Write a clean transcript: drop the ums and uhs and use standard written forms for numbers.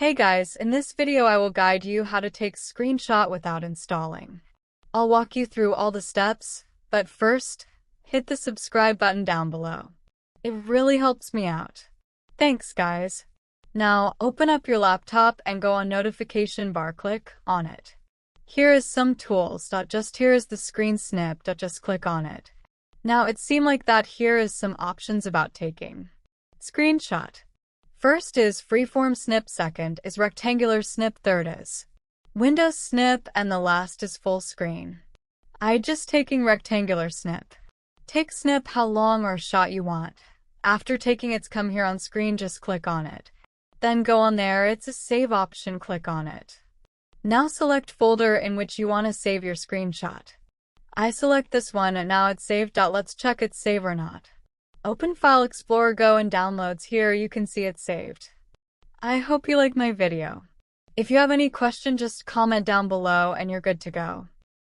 Hey guys, in this video I will guide you how to take screenshot without installing. I'll walk you through all the steps, but first, hit the subscribe button down below. It really helps me out. Thanks guys. Now, open up your laptop and go on notification bar, click on it. Here is some tools. Just here is the screen snip. Just click on it. Now it seemed like that here is some options about taking screenshot. First is freeform snip, second is rectangular snip, third is window snip, and the last is full screen. I just taking rectangular snip. Take snip how long or shot you want. After taking it's come here on screen, just click on it. Then go on there, it's a save option, click on it. Now select folder in which you want to save your screenshot. I select this one and now it's saved. Let's check it's saved or not. Open File Explorer, go in Downloads, here you can see it's saved. I hope you like my video. If you have any question, just comment down below and you're good to go.